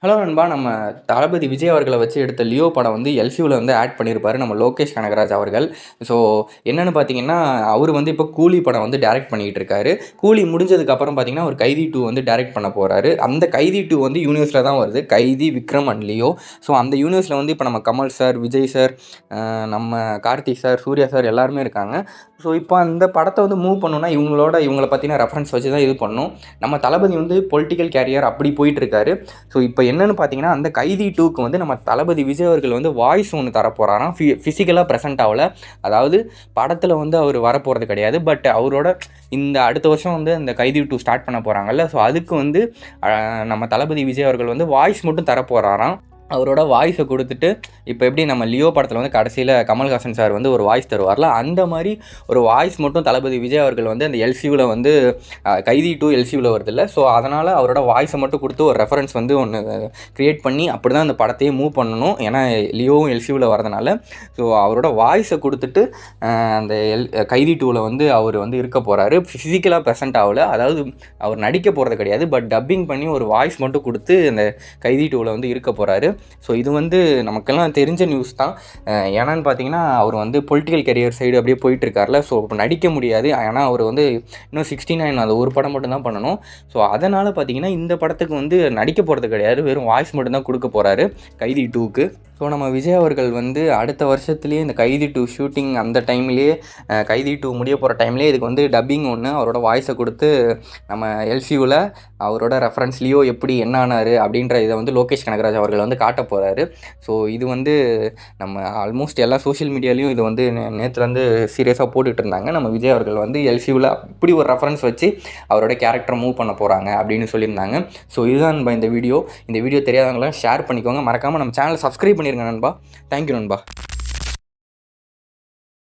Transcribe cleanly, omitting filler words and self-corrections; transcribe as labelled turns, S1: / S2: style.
S1: Hello நண்பா! நம்ம தளபதி விஜய் அவர்கள வச்சு எடுத்த லியோ படம் வந்து எல்சியூல வந்து ஆட் பண்ணியிருப்பாரு நம்ம லோகேஷ் கனகராஜ் அவர்கள். ஸோ என்னன்னு பார்த்தீங்கன்னா, அவரு வந்து இப்போ கூலி படம் வந்து டைரக்ட் பண்ணிக்கிட்டு இருக்காரு. கூலி முடிஞ்சதுக்கு அப்புறம் பார்த்தீங்கன்னா, அவர் கைதி 2 வந்து டைரக்ட் பண்ண போறாரு. அந்த கைதி 2 வந்து யூனிவர்ஸ்ல தான் வருது. கைதி, விக்ரம் அண்ட் லியோ. ஸோ அந்த யூனிவர்ஸ்ல வந்து இப்போ நம்ம கமல் சார், விஜய் சார், நம்ம கார்த்திக் சார், சூர்யா சார் எல்லாருமே இருக்காங்க. ஸோ இப்போ அந்த படத்த வந்து மூவ் பண்ணணும்னா, இவங்கள பத்தின ரெஃபரன்ஸ் வச்சு தான் இது பண்ணணும். நம்ம தளபதி வந்து பொலிட்டிக்கல் கேரியர் அப்படி போயிட்டுருக்காரு. ஸோ இப்போ என்னன்னு பார்த்தீங்கன்னா, அந்த கைதி 2க்கு வந்து நம்ம தளபதி விஜய் அவர்கள் வந்து வாய்ஸ் ஒண்ணு தரப்போறாராம். ஃபிசிக்கலா பிரசன்ட் ஆவல. அதாவது படத்துல வந்து அவரு வரப்போறது கிடையாது. பட் அவரோட இந்த அடுத்த வருஷம் வந்து அந்த கைதி 2 ஸ்டார்ட் பண்ண போறாங்கல்ல. ஸோ அதுக்கு வந்து நம்ம தளபதி விஜய் அவர்கள் வந்து வாய்ஸ் மட்டும் தரப்போறாராம். அவரோட வாய்ஸை கொடுத்துட்டு, இப்போ எப்படி நம்ம லியோ படத்தில் வந்து கடைசியில் கமல்ஹாசன் சார் வந்து ஒரு வாய்ஸ் தருவார்ல, அந்த மாதிரி ஒரு வாய்ஸ் மட்டும் தளபதி விஜய் அவர்கள் வந்து அந்த எல்சியூவில் வந்து கைதி 2 எல்சியூவில் வருதில்ல. ஸோ அதனால் அவரோட வாய்ஸை மட்டும் கொடுத்து ஒரு ரெஃபரன்ஸ் வந்து ஒன்று க்ரியேட் பண்ணி அப்படி தான் அந்த படத்தையே மூவ் பண்ணணும். ஏன்னா லியோவும் எல்சியூவில் வரதுனால. ஸோ அவரோட வாய்ஸை கொடுத்துட்டு அந்த கைதி 2வில் வந்து அவர் வந்து இருக்க போகிறாரு. ஃபிசிக்கலாக ப்ரெசென்ட் ஆகல. அதாவது அவர் நடிக்க போகிறது கிடையாது. பட் டப்பிங் பண்ணி ஒரு வாய்ஸ் மட்டும் கொடுத்து அந்த கைதி 2வில் வந்து இருக்க போகிறாரு. ஸோ இது வந்து நமக்கெல்லாம் தெரிஞ்ச நியூஸ் தான். ஏன்னான்னு பார்த்தீங்கன்னா, அவர் வந்து பொலிட்டிக்கல் கெரியர் சைடு அப்படியே போயிட்டுருக்கார்ல. ஸோ இப்போ நடிக்க முடியாது. ஏன்னா அவர் வந்து இன்னும் 69 அது ஒரு படம் மட்டும் தான் பண்ணணும். ஸோ அதனால் பார்த்தீங்கன்னா, இந்த படத்துக்கு வந்து நடிக்க போகிறது கிடையாது. வெறும் வாய்ஸ் மட்டும் தான் கொடுக்க போகிறாரு கைதி 2க்கு. ஸோ நம்ம விஜய் அவர்கள் வந்து அடுத்த வருஷத்துலேயே இந்த கைதி 2 ஷூட்டிங் அந்த டைம்லேயே கைதி 2 முடிய போகிற டைம்லேயே இதுக்கு வந்து டப்பிங் ஒன்று அவரோட வாய்ஸை கொடுத்து நம்ம எல்சியூவில் அவரோட ரெஃபரன்ஸ் லியோ எப்படி என்ன ஆனார் அப்படின்ற இதை வந்து லோகேஷ் கனகராஜ் அவர்கள் வந்து காட்ட போகிறாரு. ஸோ இது வந்து நம்ம ஆல்மோஸ்ட் எல்லா சோஷியல் மீடியாலையும் இது வந்து நேற்றுலேருந்து சீரியஸாக போட்டுக்கிட்டு இருந்தாங்க. நம்ம விஜய் அவர்கள் வந்து எல்சியூவில் இப்படி ஒரு ரெஃபரன்ஸ் வச்சு அவரோட கேரக்டரை மூவ் பண்ண போகிறாங்க அப்படின்னு சொல்லியிருந்தாங்க. ஸோ இதுதான் நண்பா இந்த வீடியோ தெரியாதவங்களாம் ஷேர் பண்ணிக்கோங்க. மறக்காமல் நம்ம சேனலை சப்ஸ்கிரைப் பண்ணிடுங்க நண்பா. தேங்க்யூ நண்பா.